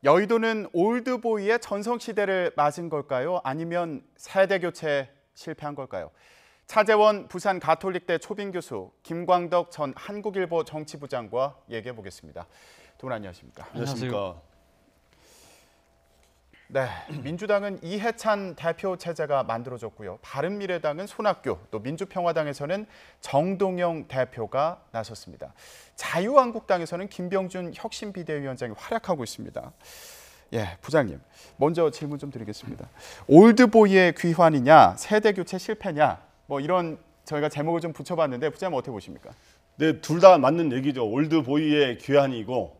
여의도는 올드보이의 전성시대를 맞은 걸까요? 아니면 세대 교체에 실패한 걸까요? 차재원 부산 가톨릭대 초빙 교수, 김광덕 전 한국일보 정치부장과 얘기해 보겠습니다. 두 분 안녕하십니까? 안녕하십니까? 네, 민주당은 이해찬 대표 체제가 만들어졌고요. 바른미래당은 손학규, 또 민주평화당에서는 정동영 대표가 나섰습니다. 자유한국당에서는 김병준 혁신비대위원장이 활약하고 있습니다. 예, 부장님, 먼저 질문 좀 드리겠습니다. 올드보이의 귀환이냐, 세대교체 실패냐, 뭐 이런 저희가 제목을 좀 붙여봤는데 부장님 어떻게 보십니까? 네, 둘 다 맞는 얘기죠. 올드보이의 귀환이고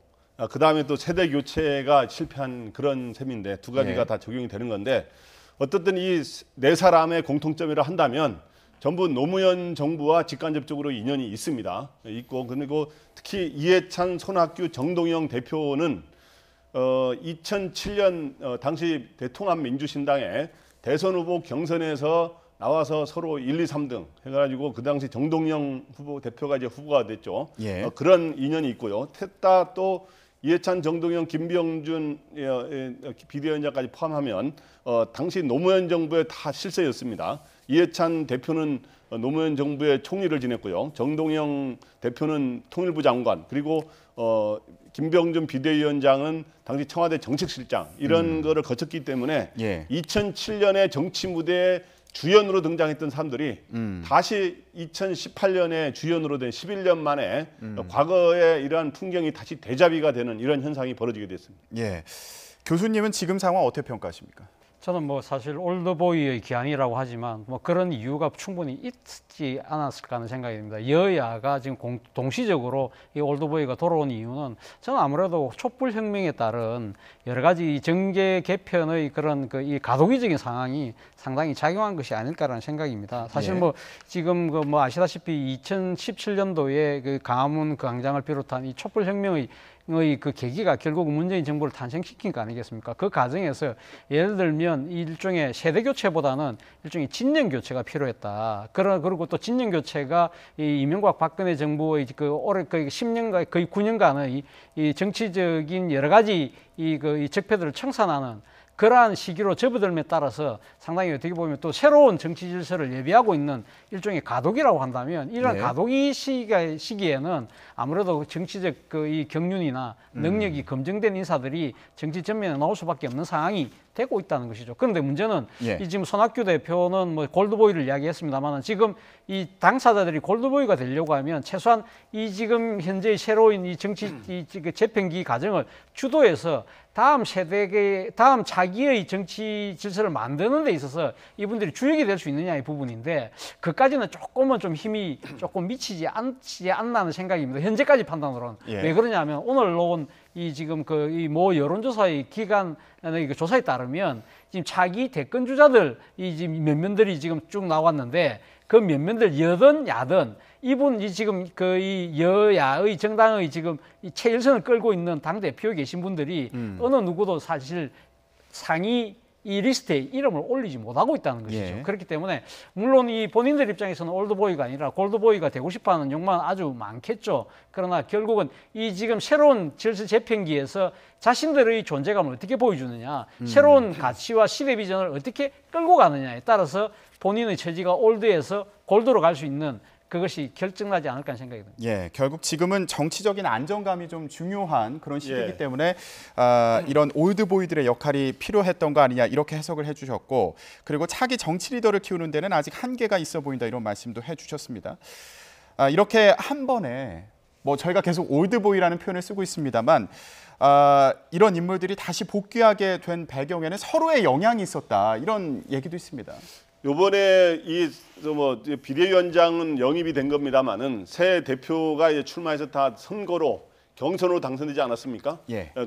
그 다음에 또 세대 교체가 실패한 그런 셈인데 두 가지가 다 적용이 되는 건데 어떻든 이 네 사람의 공통점이라 한다면 전부 노무현 정부와 직간접적으로 인연이 있습니다. 있고 그리고 특히 이해찬, 손학규, 정동영 대표는 2007년 당시 대통합민주신당의 대선 후보 경선에서 나와서 서로 1, 2, 3등 해가지고 그 당시 정동영 후보 대표가 이제 후보가 됐죠. 예. 그런 인연이 있고요. 셋다 또 이해찬, 정동영, 김병준 비대위원장까지 포함하면 당시 노무현 정부의 다 실세였습니다. 이해찬 대표는 노무현 정부의 총리를 지냈고요. 정동영 대표는 통일부 장관, 그리고 김병준 비대위원장은 당시 청와대 정책실장 이런 거를 거쳤기 때문에 2007년에 정치 무대에 주연으로 등장했던 사람들이 다시 2018년에 주연으로 된 11년 만에 과거의 이러한 풍경이 다시 대자비가 되는 이런 현상이 벌어지게 됐습니다. 예, 교수님은 지금 상황 어떻게 평가하십니까? 저는 뭐 사실 올드보이의 기한이라고 하지만 뭐 그런 이유가 충분히 있지 않았을까 하는 생각이 듭니다. 여야가 지금 동시적으로 이 올드보이가 돌아온 이유는 저는 아무래도 촛불혁명에 따른 여러 가지 정계 개편의 그런 이 가도기적인 상황이 상당히 작용한 것이 아닐까라는 생각입니다. 사실 뭐 지금 뭐 아시다시피 2017년도에 그 광화문 그 광장을 비롯한 이 촛불혁명의 그 계기가 결국 문재인 정부를 탄생시킨 거 아니겠습니까? 그 과정에서 예를 들면 일종의 세대 교체보다는 일종의 진영 교체가 필요했다. 그리고 또 진영 교체가 이 이명박 박근혜 정부의 그 올해 거의 10년간 거의 9년간의 이 정치적인 여러 가지 이 적폐들을 청산하는 그러한 시기로 접어들음에 따라서 상당히 어떻게 보면 또 새로운 정치 질서를 예비하고 있는 일종의 가독이라고 한다면 이런 가독이 시기에는 아무래도 정치적 이 경륜이나 능력이 검증된 인사들이 정치 전면에 나올 수밖에 없는 상황이 되고 있다는 것이죠. 그런데 문제는 이 지금 손학규 대표는 뭐 골드보이를 이야기했습니다만 지금 이 당사자들이 골드보이가 되려고 하면 최소한 이 지금 현재의 새로운 이 정치 이 재편기 과정을 주도해서 다음 세대의 다음 자기의 정치 질서를 만드는 데 있어서 이분들이 주역이 될 수 있느냐의 부분인데 그까지는 조금은 좀 힘이 조금 미치지 않나는 생각입니다. 현재까지 판단으로는. 왜 그러냐면 오늘 나온 이 지금 이 모 여론조사의 기관의 조사에 따르면 지금 차기 대권 주자들 이 지금 면면들이 지금 쭉 나왔는데 그 면면들 여든 야든 이분 지금 이 여야의 정당의 지금 이 최일선을 끌고 있는 당 대표에 계신 분들이 어느 누구도 사실 상위 이 리스트에 이름을 올리지 못하고 있다는 것이죠. 그렇기 때문에 물론 이 본인들 입장에서는 올드보이가 아니라 골드보이가 되고 싶어하는 욕망은 아주 많겠죠. 그러나 결국은 이 지금 새로운 질서 재편기에서 자신들의 존재감을 어떻게 보여주느냐, 새로운 가치와 시대 비전을 어떻게 끌고 가느냐에 따라서 본인의 처지가 올드에서 골드로 갈 수 있는 그것이 결정나지 않을까 하는 생각이 듭니다. 예, 결국 지금은 정치적인 안정감이 좀 중요한 그런 시기이기 때문에 이런 올드보이들의 역할이 필요했던 거 아니냐 이렇게 해석을 해주셨고 그리고 차기 정치 리더를 키우는 데는 아직 한계가 있어 보인다 이런 말씀도 해주셨습니다. 이렇게 한 번에 뭐 저희가 계속 올드보이라는 표현을 쓰고 있습니다만 이런 인물들이 다시 복귀하게 된 배경에는 서로의 영향이 있었다 이런 얘기도 있습니다. 요번에 비대위원장은 영입이 된 겁니다만은 새 대표가 이제 출마해서 다 선거로 경선으로 당선되지 않았습니까?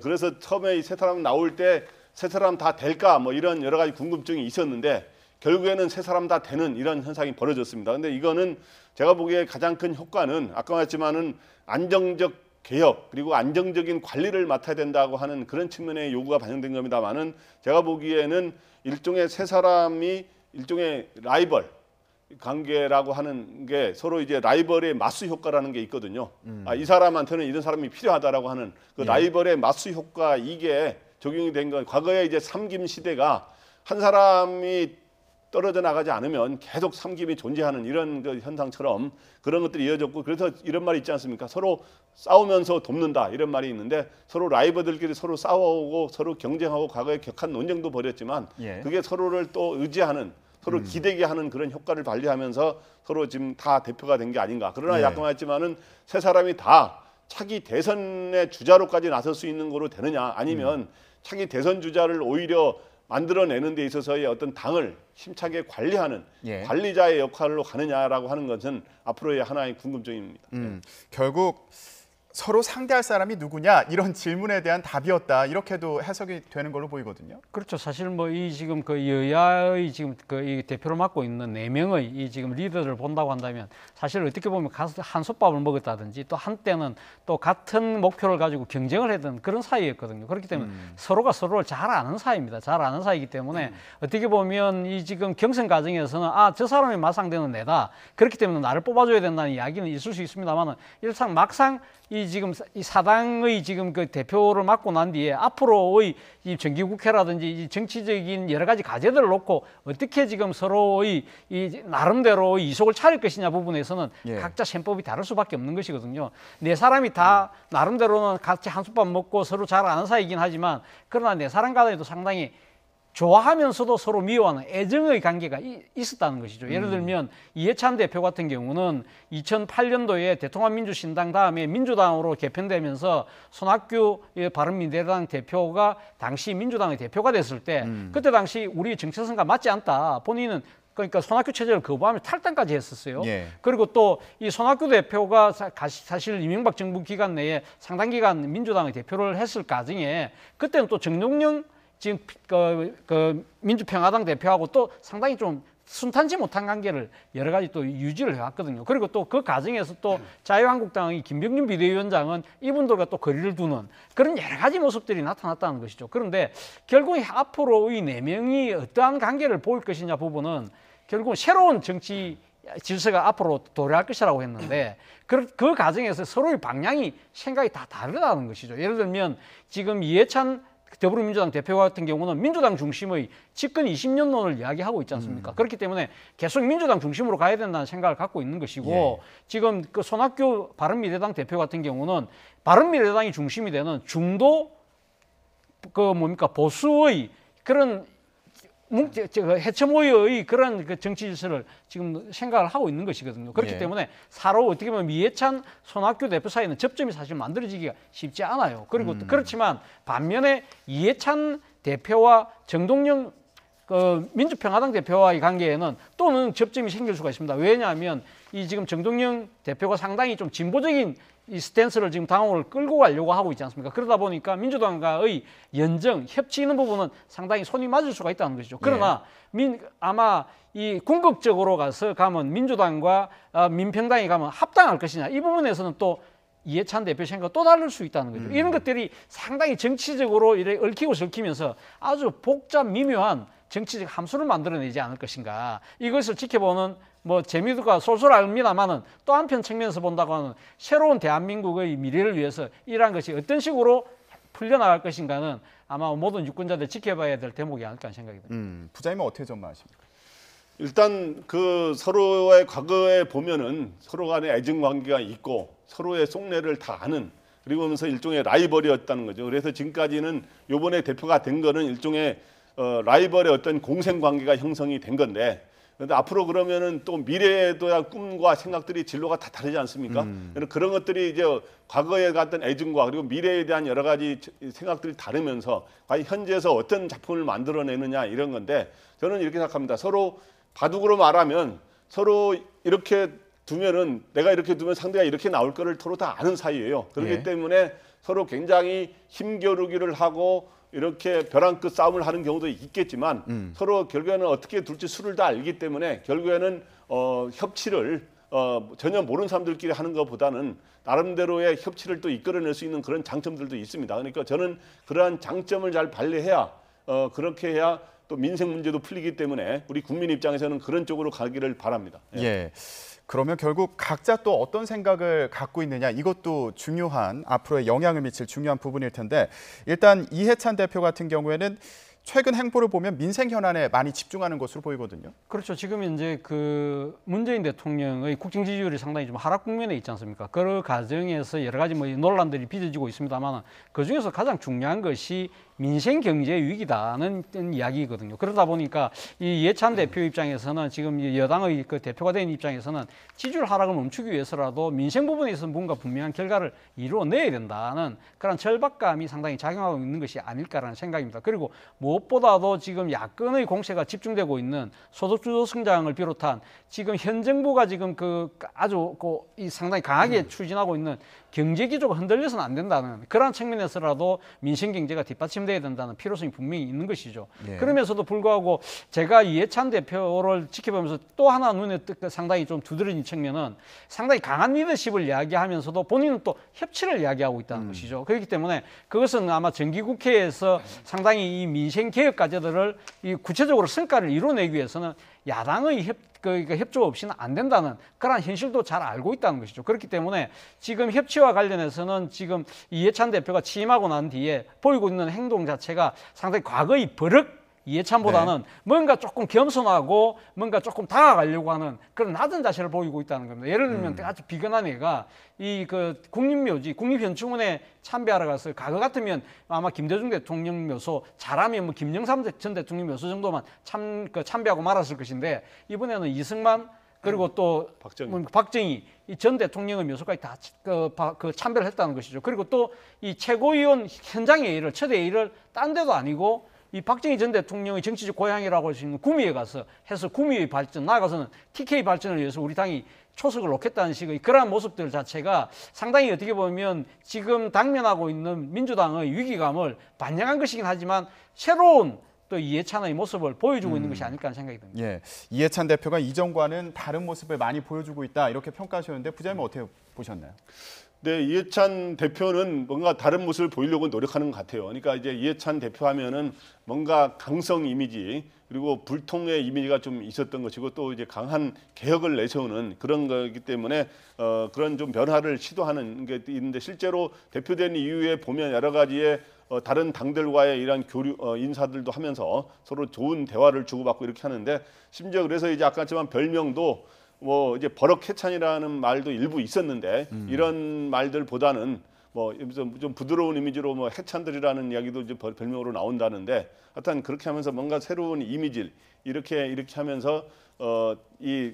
그래서 처음에 이 세 사람 나올 때 세 사람 다 될까 뭐 이런 여러 가지 궁금증이 있었는데 결국에는 세 사람 다 되는 이런 현상이 벌어졌습니다. 근데 이거는 제가 보기에 가장 큰 효과는 아까 말했지만은 안정적 개혁 그리고 안정적인 관리를 맡아야 된다고 하는 그런 측면의 요구가 반영된 겁니다만은 제가 보기에는 일종의 세 사람이 일종의 라이벌 관계라고 하는 게 서로 이제 라이벌의 맞수 효과라는 게 있거든요. 이 사람한테는 이런 사람이 필요하다라고 하는 그 라이벌의 맞수 효과 이게 적용이 된 건 과거에 이제 삼김 시대가 한 사람이 떨어져 나가지 않으면 계속 삼김이 존재하는 이런 그 현상처럼 그런 것들이 이어졌고 그래서 이런 말이 있지 않습니까? 서로 싸우면서 돕는다 이런 말이 있는데 서로 라이벌들끼리 서로 싸워오고 서로 경쟁하고 과거에 격한 논쟁도 벌였지만 예. 그게 서로를 또 의지하는 서로 기대게 하는 그런 효과를 발휘하면서 서로 지금 다 대표가 된 게 아닌가. 그러나 예. 약간했지만은 세 사람이 다 차기 대선의 주자로까지 나설 수 있는 거로 되느냐 아니면 차기 대선 주자를 오히려 만들어내는 데 있어서의 어떤 당을 힘차게 관리하는 예. 관리자의 역할로 가느냐라고 하는 것은 앞으로의 하나의 궁금증입니다. 결국 서로 상대할 사람이 누구냐 이런 질문에 대한 답이었다 이렇게도 해석이 되는 걸로 보이거든요. 그렇죠. 사실 뭐 이 지금 그 여야의 지금 그 이 대표를 맡고 있는 4명의 이 지금 리더를 본다고 한다면 사실 어떻게 보면 한솥밥을 먹었다든지 또 한때는 또 같은 목표를 가지고 경쟁을 했던 그런 사이였거든요. 그렇기 때문에 서로가 서로를 잘 아는 사이입니다. 잘 아는 사이이기 때문에 어떻게 보면 이 지금 경선 과정에서는 아, 저 사람이 마상되는 내다. 그렇기 때문에 나를 뽑아줘야 된다는 이야기는 있을 수 있습니다만은 일상 막상 이 지금 이 사당의 지금 그 대표를 맡고 난 뒤에 앞으로의 이 정기국회라든지 이 정치적인 여러 가지 과제들을 놓고 어떻게 지금 서로의 이 나름대로의 이속을 차릴 것이냐 부분에서는 예. 각자 셈법이 다를 수밖에 없는 것이거든요. 네 사람이 다 나름대로는 같이 한솥밥 먹고 서로 잘 아는 사이이긴 하지만 그러나 네 사람 간에도 상당히 좋아하면서도 서로 미워하는 애정의 관계가 있었다는 것이죠. 예를 들면 이해찬 대표 같은 경우는 2008년도에 대통합민주신당 다음에 민주당으로 개편되면서 손학규 바른미래당 대표가 당시 민주당의 대표가 됐을 때 그때 당시 우리 정체성과 맞지 않다. 본인은 그러니까 손학규 체제를 거부하며 탈당까지 했었어요. 예. 그리고 또 이 손학규 대표가 사실 이명박 정부 기간 내에 상당 기간 민주당의 대표를 했을 과정에 그때는 또 정동영 지금 그 민주평화당 대표하고 또 상당히 좀 순탄치 못한 관계를 여러 가지 또 유지를 해왔거든요. 그리고 또 그 과정에서 또 자유한국당의 김병준 비대위원장은 이분들과 또 거리를 두는 그런 여러 가지 모습들이 나타났다는 것이죠. 그런데 결국 앞으로의 4명이 어떠한 관계를 보일 것이냐 부분은 결국은 새로운 정치 질서가 앞으로 도래할 것이라고 했는데 그 과정에서 서로의 방향이 생각이 다 다르다는 것이죠. 예를 들면 지금 이해찬 더불어민주당 대표 같은 경우는 민주당 중심의 집권 20년론을 이야기하고 있지 않습니까? 그렇기 때문에 계속 민주당 중심으로 가야 된다는 생각을 갖고 있는 것이고 예. 지금 그 손학규 바른미래당 대표 같은 경우는 바른미래당이 중심이 되는 중도 보수의 그런 해처모의 그런 그 정치 질서를 지금 생각을 하고 있는 것이거든요. 그렇기 예. 때문에 서로 어떻게 보면 이해찬, 손학규 대표 사이는 접점이 사실 만들어지기가 쉽지 않아요. 그리고 그렇지만 반면에 이해찬 대표와 정동영 민주평화당 대표와의 관계에는 또는 접점이 생길 수가 있습니다. 왜냐하면 이 지금 정동영 대표가 상당히 좀 진보적인 이 스탠스를 지금 당원을 끌고 가려고 하고 있지 않습니까? 그러다 보니까 민주당과의 연정, 협치는 부분은 상당히 손이 맞을 수가 있다는 것이죠. 그러나 아마 이 궁극적으로 가면 민주당과 민평당이 가면 합당할 것이냐 이 부분에서는 또 이해찬 대표 생각과 또 다를 수 있다는 거죠. 이런 것들이 상당히 정치적으로 이렇게 얽히고 설키면서 아주 복잡 미묘한 정치적 함수를 만들어내지 않을 것인가. 이것을 지켜보는 뭐 재미가 솔솔 압니다만은 또 한편 측면에서 본다고 하는 새로운 대한민국의 미래를 위해서 이러한 것이 어떤 식으로 풀려나갈 것인가는 아마 모든 유권자들 지켜봐야 될 대목이 아닐까 하는 생각이 듭니다. 부장님은 어떻게 전망하십니까? 일단 그 서로의 과거에 보면은 서로 간에 애정 관계가 있고 서로의 속내를 다 아는 그리고 하면서 일종의 라이벌이었다는 거죠. 그래서 지금까지는 요번에 대표가 된 거는 일종의 라이벌의 어떤 공생 관계가 형성이 된 건데 그런데 앞으로 그러면은 또 미래에도야 꿈과 생각들이 진로가 다 다르지 않습니까? 그런 것들이 이제 과거에 갔던 애증과 그리고 미래에 대한 여러 가지 생각들이 다르면서 과연 현재에서 어떤 작품을 만들어내느냐 이런 건데 저는 이렇게 생각합니다. 서로 바둑으로 말하면 서로 이렇게 두면은 내가 이렇게 두면 상대가 이렇게 나올 거를 서로 다 아는 사이예요. 그렇기 예. 때문에 서로 굉장히 힘겨루기를 하고 이렇게 벼랑 끝 싸움을 하는 경우도 있겠지만 서로 결국에는 어떻게 둘지 수를 다 알기 때문에 결국에는 협치를 전혀 모르는 사람들끼리 하는 것보다는 나름대로의 협치를 또 이끌어낼 수 있는 그런 장점들도 있습니다. 그러니까 저는 그러한 장점을 잘 발휘해야 그렇게 해야 또 민생 문제도 풀리기 때문에 우리 국민 입장에서는 그런 쪽으로 가기를 바랍니다. 예. 그러면 결국 각자 또 어떤 생각을 갖고 있느냐 이것도 중요한 앞으로의 영향을 미칠 중요한 부분일 텐데 일단 이해찬 대표 같은 경우에는 최근 행보를 보면 민생 현안에 많이 집중하는 것으로 보이거든요. 그렇죠. 지금 이제 그 문재인 대통령의 국정 지지율이 상당히 좀 하락 국면에 있지 않습니까? 그 과정에서 여러 가지 뭐 논란들이 빚어지고 있습니다만 그 중에서 가장 중요한 것이 민생 경제 위기다는 이야기거든요. 그러다 보니까 이 이해찬 대표 입장에서는 지금 여당의 그 대표가 된 입장에서는 지지율 하락을 멈추기 위해서라도 민생 부분에서 뭔가 분명한 결과를 이루어내야 된다는 그런 절박감이 상당히 작용하고 있는 것이 아닐까라는 생각입니다. 그리고 무엇보다도 지금 야권의 공세가 집중되고 있는 소득주도 성장을 비롯한 지금 현 정부가 지금 그 아주 이 상당히 강하게 추진하고 있는 경제 기조가 흔들려서는 안 된다는 그러한 측면에서라도 민생 경제가 뒷받침돼야 된다는 필요성이 분명히 있는 것이죠. 예. 그러면서도 불구하고 제가 이해찬 대표를 지켜보면서 또 하나 눈에 상당히 좀 두드러진 측면은 상당히 강한 리더십을 이야기하면서도 본인은 또 협치를 이야기하고 있다는 것이죠. 그렇기 때문에 그것은 아마 정기국회에서 상당히 이 민생 개혁 과제들을 이 구체적으로 성과를 이뤄내기 위해서는 야당의 협조 없이는 안 된다는 그런 현실도 잘 알고 있다는 것이죠. 그렇기 때문에 지금 협치와 관련해서는 지금 이해찬 대표가 취임하고 난 뒤에 보이고 있는 행동 자체가 상당히 과거의 버릇 이해찬보다는 뭔가 조금 겸손하고 뭔가 조금 다가가려고 하는 그런 낮은 자세를 보이고 있다는 겁니다. 예를 들면 아주 비근한 애가 이 그 국립묘지, 국립현충원에 참배하러 갔어요. 과거 같으면 아마 김대중 대통령 묘소 잘하면 뭐 김영삼 전 대통령 묘소 정도만 참배하고 말았을 것인데 이번에는 이승만 그리고 또 박정희 이 전 대통령의 묘소까지 다 참배를 했다는 것이죠. 그리고 또 이 최고위원 현장의 일을 초대 일을 딴 데도 아니고 이 박정희 전 대통령의 정치적 고향이라고 할 수 있는 구미에 가서 해서 구미의 발전, 나아가서는 TK 발전을 위해서 우리 당이 초석을 놓겠다는 식의 그러한 모습들 자체가 상당히 어떻게 보면 지금 당면하고 있는 민주당의 위기감을 반영한 것이긴 하지만 새로운 또 이해찬의 모습을 보여주고 있는 것이 아닐까 하는 생각이 듭니다. 예, 이해찬 대표가 이전과는 다른 모습을 많이 보여주고 있다 이렇게 평가하셨는데 부장님은 어떻게 보셨나요? 네, 이해찬 대표는 뭔가 다른 모습을 보이려고 노력하는 것 같아요. 그러니까 이제 이해찬 대표 하면은 뭔가 강성 이미지 그리고 불통의 이미지가 좀 있었던 것이고 또 이제 강한 개혁을 내세우는 그런 거기 때문에 그런 좀 변화를 시도하는 게 있는데 실제로 대표된 이후에 보면 여러 가지의 다른 당들과의 이런 교류 인사들도 하면서 서로 좋은 대화를 주고받고 이렇게 하는데 심지어 그래서 이제 아까 했지만 별명도 뭐 이제 버럭해찬이라는 말도 일부 있었는데 이런 말들보다는 뭐 좀 부드러운 이미지로 뭐 해찬들이라는 이야기도 이제 별명으로 나온다는데 하여튼 그렇게 하면서 뭔가 새로운 이미지를 이렇게 하면서 이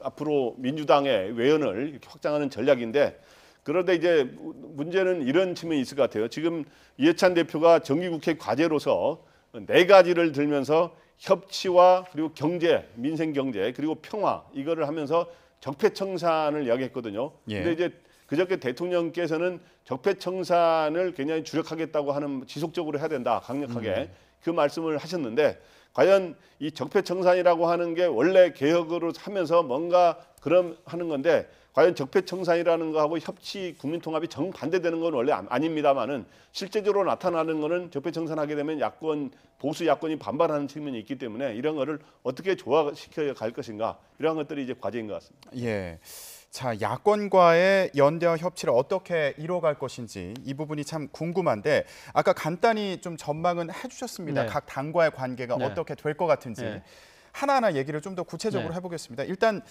앞으로 민주당의 외연을 이렇게 확장하는 전략인데 그런데 이제 문제는 이런 측면이 있을 것 같아요. 지금 이해찬 대표가 정기국회 과제로서 4가지를 들면서 협치와 그리고 경제, 민생 경제 그리고 평화 이거를 하면서 적폐청산을 이야기했거든요. 예. 근데 이제 그저께 대통령께서는 적폐청산을 굉장히 주력하겠다고 하는 지속적으로 해야 된다 강력하게 그 말씀을 하셨는데 과연 이 적폐청산이라고 하는 게 원래 개혁으로 하면서 뭔가 그런 하는 건데 과연 적폐청산이라는 거하고 협치 국민통합이 정반대되는 건 원래 아닙니다만은 실제적으로 나타나는 거는 적폐청산하게 되면 야권 보수 야권이 반발하는 측면이 있기 때문에 이런 거를 어떻게 조화시켜 갈 것인가 이런 것들이 이제 과제인 것 같습니다. 예. 자, 야권과의 연대와 협치를 어떻게 이뤄갈 것인지 이 부분이 참 궁금한데 아까 간단히 좀 전망은 해주셨습니다. 네. 각 당과의 관계가 네. 어떻게 될 것 같은지 네. 하나하나 얘기를 좀 더 구체적으로 네. 해보겠습니다. 일단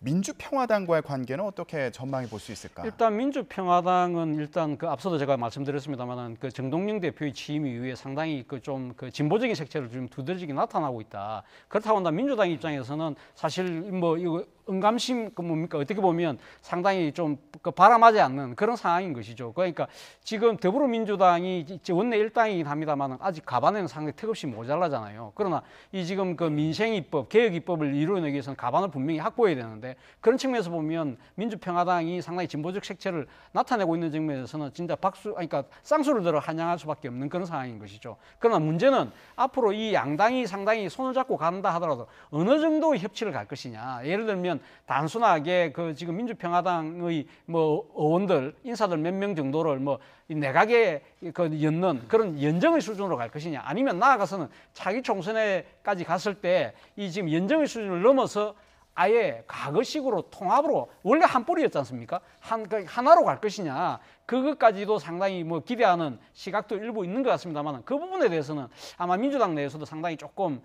민주평화당과의 관계는 어떻게 전망해 볼 수 있을까? 일단 민주평화당은 일단 그 앞서도 제가 말씀드렸습니다만은 그 정동영 대표의 취임 이후에 상당히 그 좀 그 진보적인 색채를 좀 두드러지게 나타나고 있다. 그렇다고 한다 민주당 입장에서는 사실 뭐 이거 응감심 그 뭡니까 어떻게 보면 상당히 좀 그 바람하지 않는 그런 상황인 것이죠. 그러니까 지금 더불어민주당이 원내 일당이긴 합니다만 아직 가반에는 상당히 턱없이 모자라잖아요. 그러나 이 지금 그 민생 입법, 개혁 입법을 이루어내기 위해서는 가반을 분명히 확보해야 되는데 그런 측면에서 보면 민주평화당이 상당히 진보적 색채를 나타내고 있는 측면에서는 진짜 그러니까 쌍수를 들어 환영할 수밖에 없는 그런 상황인 것이죠. 그러나 문제는 앞으로 이 양당이 상당히 손을 잡고 간다 하더라도 어느 정도의 협치를 갈 것이냐. 예를 들면 단순하게 그 지금 민주평화당의 뭐 의원들 인사들 몇 명 정도를 뭐 내각에 그 엮는 그런 연정의 수준으로 갈 것이냐 아니면 나아가서는 차기 총선에까지 갔을 때 이 지금 연정의 수준을 넘어서 아예 과거식으로 통합으로 원래 한 뿌리였지 않습니까? 하나로 갈 것이냐 그것까지도 상당히 뭐 기대하는 시각도 일부 있는 것 같습니다만 그 부분에 대해서는 아마 민주당 내에서도 상당히 조금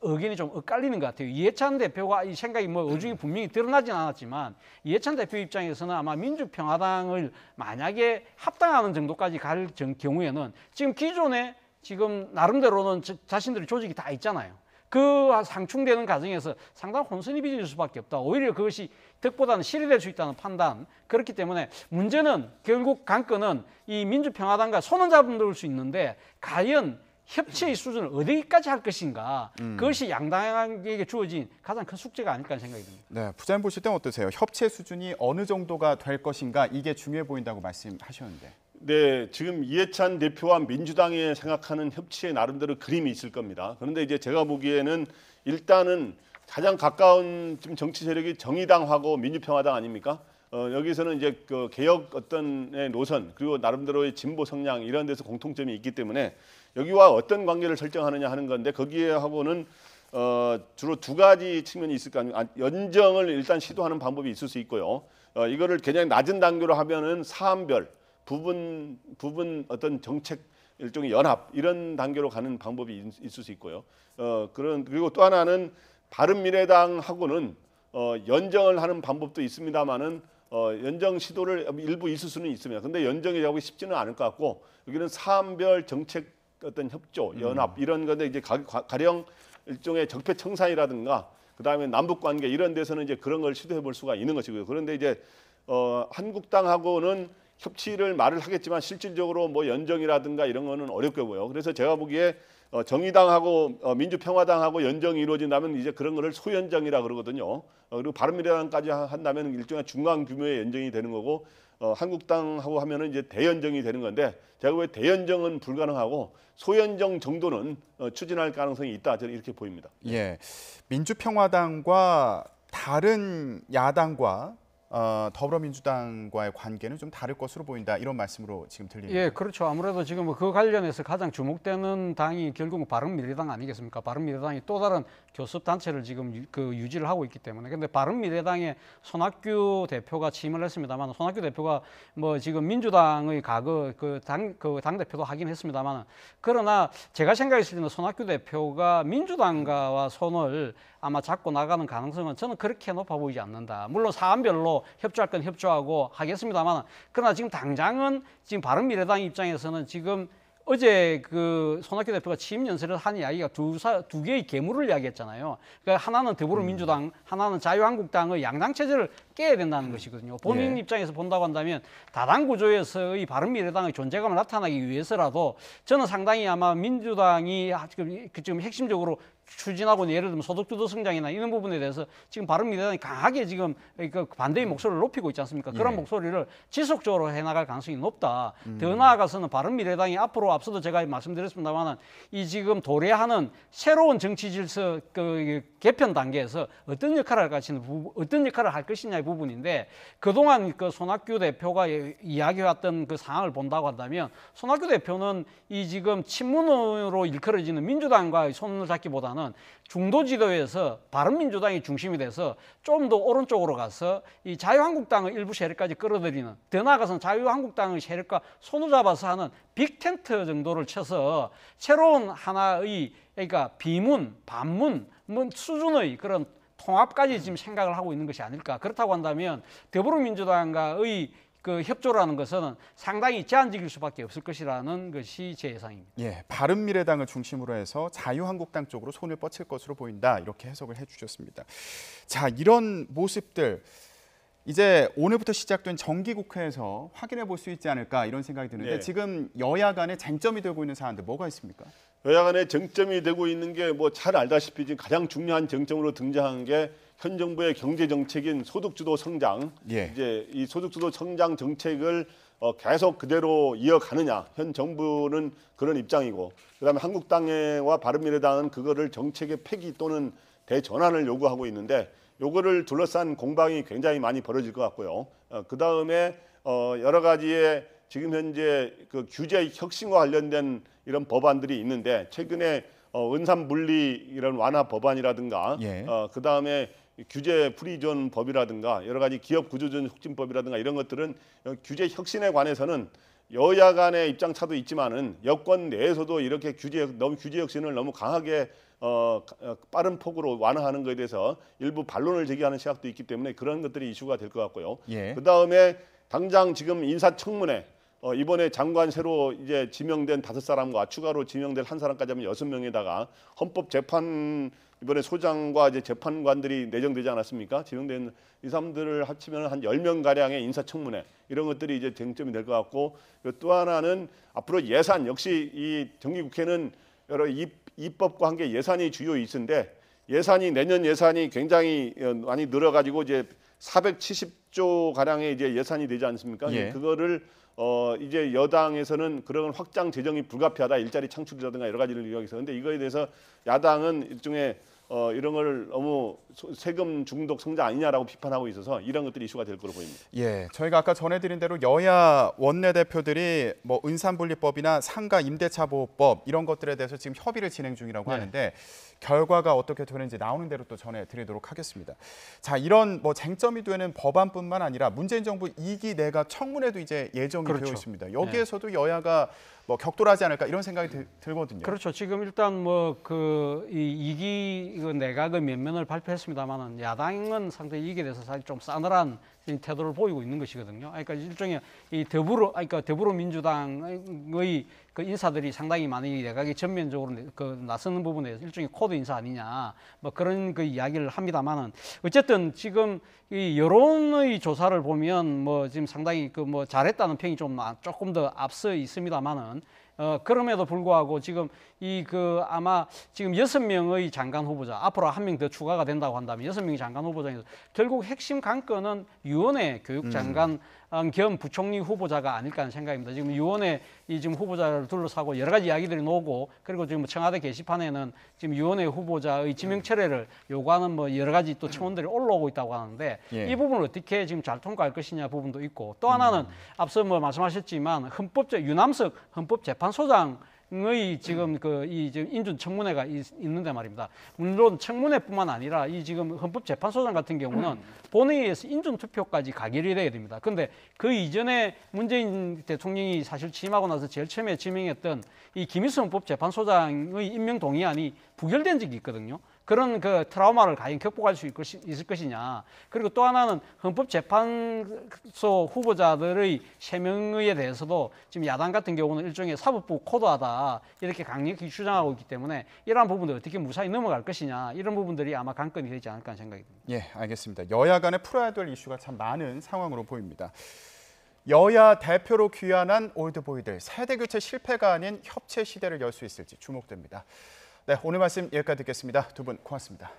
의견이 좀 엇갈리는 것 같아요. 이해찬 대표가 이 생각이 뭐 어중이 분명히 드러나진 않았지만 이해찬 대표 입장에서는 아마 민주평화당을 만약에 합당하는 정도까지 갈 경우에는 지금 기존에 지금 나름대로는 자신들의 조직이 다 있잖아요. 그 상충되는 과정에서 상당히 혼선이 빚어질 수밖에 없다. 오히려 그것이 덕보다는 실이 될 수 있다는 판단. 그렇기 때문에 문제는 결국 관건은 이 민주평화당과 손은 잡을 수 있는데 과연 협치의 수준을 어디까지 할 것인가. 그것이 양당에게 주어진 가장 큰 숙제가 아닐까 하는 생각이 듭니다. 네, 부장님 보실 때는 어떠세요? 협치의 수준이 어느 정도가 될 것인가 이게 중요해 보인다고 말씀하셨는데. 네, 지금 이해찬 대표와 민주당이 생각하는 협치의 나름대로 그림이 있을 겁니다. 그런데 이제 제가 보기에는 일단은 가장 가까운 지금 정치 세력이 정의당하고 민주평화당 아닙니까? 여기서는 이제 그 개혁 어떤 노선 그리고 나름대로의 진보 성향 이런 데서 공통점이 있기 때문에 여기와 어떤 관계를 설정하느냐 하는 건데 거기에 하고는 주로 두 가지 측면이 있을 거 아닙니까? 연정을 일단 시도하는 방법이 있을 수 있고요. 이거를 굉장히 낮은 단계로 하면은 사안별 부분 어떤 정책 일종의 연합 이런 단계로 가는 방법이 있을 수 있고요. 그리고 또 하나는 바른미래당하고는 연정을 하는 방법도 있습니다만은 연정 시도를 일부 있을 수는 있습니다. 근데 연정이 하기 쉽지는 않을 것 같고 여기는 사안별 정책 어떤 협조, 연합 이런 건데 이제 가령 일종의 적폐청산이라든가 그다음에 남북 관계 이런 데서는 이제 그런 걸 시도해 볼 수가 있는 것이고요. 그런데 이제 한국당하고는 협치를 말을 하겠지만 실질적으로 뭐 연정이라든가 이런 거는 어렵고요. 그래서 제가 보기에 정의당하고 민주평화당하고 연정이 이루어진다면 이제 그런 거를 소연정이라 그러거든요. 그리고 바른미래당까지 한다면 일종의 중간 규모의 연정이 되는 거고 한국당하고 하면은 이제 대연정이 되는 건데 제가 왜 대연정은 불가능하고 소연정 정도는 추진할 가능성이 있다 저는 이렇게 보입니다. 예, 민주평화당과 다른 야당과 더불어민주당과의 관계는 좀 다를 것으로 보인다 이런 말씀으로 지금 들립니다. 예, 그렇죠. 아무래도 지금 그 관련해서 가장 주목되는 당이 결국 바른미래당 아니겠습니까? 바른미래당이 또 다른 교섭 단체를 지금 그 유지를 하고 있기 때문에. 근데 바른미래당의 손학규 대표가 취임을 했습니다만, 손학규 대표가 뭐 지금 민주당의 과거 당 대표도 하긴 했습니다만, 그러나 제가 생각했을 때는 손학규 대표가 민주당과와 손을 아마 잡고 나가는 가능성은 저는 그렇게 높아 보이지 않는다. 물론 사안별로 협조할 건 협조하고 하겠습니다만, 그러나 지금 당장은 지금 바른미래당 입장에서는 지금 어제 그 손학규 대표가 취임 연설을 한 이야기가 두 개의 괴물을 이야기했잖아요. 그러니까 하나는 더불어민주당, 하나는 자유한국당의 양당 체제를 깨야 된다는 것이거든요. 본인 입장에서 본다고 한다면 다당 구조에서의 바른미래당의 존재감을 나타나기 위해서라도 저는 상당히 아마 민주당이 지금 핵심적으로 추진하고 예를 들면 소득주도 성장이나 이런 부분에 대해서 지금 바른미래당이 강하게 지금 그 반대의 목소리를 높이고 있지 않습니까? 그런 목소리를 지속적으로 해나갈 가능성이 높다. 더 나아가서는 바른미래당이 앞으로 앞서도 제가 말씀드렸습니다만 이 지금 도래하는 새로운 정치 질서 그 개편 단계에서 어떤 역할을 할 것이냐의 부분인데 그동안 그 손학규 대표가 이야기해왔던 그 상황을 본다고 한다면 손학규 대표는 이 지금 친문으로 일컬어지는 민주당과의 손을 잡기보다는 중도 지도에서 바른민주당이 중심이 돼서 좀 더 오른쪽으로 가서 이 자유한국당의 일부 세력까지 끌어들이는 더 나아가서는 자유한국당의 세력과 손을 잡아서 하는 빅텐트 정도를 쳐서 새로운 하나의 그러니까 비문, 반문 수준의 그런 통합까지 지금 생각을 하고 있는 것이 아닐까. 그렇다고 한다면 더불어민주당과의 그 협조라는 것은 상당히 제한적일 수밖에 없을 것이라는 것이 제 예상입니다. 예, 바른미래당을 중심으로 해서 자유한국당 쪽으로 손을 뻗칠 것으로 보인다 이렇게 해석을 해주셨습니다. 자, 이런 모습들 이제 오늘부터 시작된 정기국회에서 확인해 볼 수 있지 않을까 이런 생각이 드는데 지금 여야 간에 쟁점이 되고 있는 사안들 뭐가 있습니까? 여야 간에 쟁점이 되고 있는 게 뭐 잘 알다시피 지금 가장 중요한 쟁점으로 등장한 게 현 정부의 경제 정책인 소득주도 성장. 이제 이 소득주도 성장 정책을 계속 그대로 이어가느냐. 현 정부는 그런 입장이고, 그다음에 한국당과 바른미래당은 그거를 정책의 폐기 또는 대전환을 요구하고 있는데, 요거를 둘러싼 공방이 굉장히 많이 벌어질 것 같고요. 그다음에 여러 가지의 지금 현재 그 규제 혁신과 관련된 이런 법안들이 있는데 최근에 은산 분리 이런 완화 법안이라든가 그다음에 규제 프리존 법이라든가 여러 가지 기업 구조조정 촉진법이라든가 이런 것들은 규제 혁신에 관해서는 여야 간의 입장 차도 있지만은 여권 내에서도 이렇게 규제 혁신을 너무 강하게 빠른 폭으로 완화하는 것에 대해서 일부 반론을 제기하는 시각도 있기 때문에 그런 것들이 이슈가 될 것 같고요. 예. 그다음에 당장 지금 인사청문회 이번에 장관 새로 이제 지명된 5사람과 추가로 지명될 1사람까지 하면 6명에다가 헌법재판 이번에 소장과 이제 재판관들이 내정되지 않았습니까? 지명된 이 사람들을 합치면 한 10명 가량의 인사청문회 이런 것들이 이제 쟁점이 될 것 같고 또 하나는 앞으로 예산 역시 이 정기국회는 여러 입법과 함께 예산이 주요 이슈인데 예산이 내년 예산이 굉장히 많이 늘어가지고 이제 470조 가량의 이제 예산이 되지 않습니까? 예. 그거를 이제 여당에서는 그런 확장 재정이 불가피하다 일자리 창출이라든가 여러 가지를 이야기해서 근데 이거에 대해서 야당은 일종의 이런 걸 너무 세금 중독 성장 아니냐라고 비판하고 있어서 이런 것들이 이슈가 될 거로 보입니다. 예, 저희가 아까 전해드린 대로 여야 원내대표들이 뭐 은산분리법이나 상가 임대차 보호법 이런 것들에 대해서 지금 협의를 진행 중이라고 네. 하는데 결과가 어떻게 되는지 나오는 대로 또 전해드리도록 하겠습니다. 자, 이런 뭐 쟁점이 되는 법안뿐만 아니라 문재인 정부 2기 내각 청문회도 이제 예정이 그렇죠. 되어 있습니다. 여기에서도 여야가 뭐 격돌하지 않을까 이런 생각이 들거든요. 그렇죠. 지금 일단 뭐 그 이기 내각의 면면을 발표했습니다만은 야당은 상당히 이게 대해서 사실 좀 싸늘한 태도를 보이고 있는 것이거든요. 그러니까 일종의 이 그러니까 더불어민주당의 그 인사들이 상당히 많이 내각이 전면적으로 나서는 부분에 대해서 일종의 코드 인사 아니냐 뭐 그런 그 이야기를 합니다만은 어쨌든 지금 이 여론의 조사를 보면 뭐 지금 상당히 그 뭐 잘했다는 평이 좀 조금 더 앞서 있습니다만은 그럼에도 불구하고 지금 아마 지금 6명의 장관 후보자 앞으로 1명 더 추가가 된다고 한다면 6명의 장관 후보자 중에서 결국 핵심 관건은 유원회 교육장관 겸 부총리 후보자가 아닐까 하는 생각입니다. 지금 유원회 지금 후보자를 둘러싸고 여러 가지 이야기들이 나오고 그리고 지금 청와대 게시판에는 지금 유원회 후보자의 지명 철회를 요구하는 뭐 여러 가지 또 청원들이 올라오고 있다고 하는데 예. 이 부분을 어떻게 지금 잘 통과할 것이냐 부분도 있고 또 하나는 앞서 뭐 말씀하셨지만 유남석 헌법재판소장 의 지금 지금 인준 청문회가 있는데 말입니다. 물론 청문회뿐만 아니라 이 지금 헌법재판소장 같은 경우는 본회의에서 인준 투표까지 가결이 돼야 됩니다. 그런데 그 이전에 문재인 대통령이 사실 취임하고 나서 제일 처음에 지명했던 이 김희수 헌법재판소장의 임명 동의안이 부결된 적이 있거든요. 그런 그 트라우마를 과연 극복할 수 있을 것이냐. 그리고 또 하나는 헌법재판소 후보자들의 세명에 대해서도 지금 야당 같은 경우는 일종의 사법부 코드하다 이렇게 강력히 주장하고 있기 때문에 이러한 부분들 어떻게 무사히 넘어갈 것이냐 이런 부분들이 아마 관건이 되지 않을까 하는 생각이 듭니다. 예, 알겠습니다. 여야 간에 풀어야 될 이슈가 참 많은 상황으로 보입니다. 여야 대표로 귀환한 올드보이들 세대 교체 실패가 아닌 협체 시대를 열 수 있을지 주목됩니다. 네, 오늘 말씀 여기까지 듣겠습니다. 두 분 고맙습니다.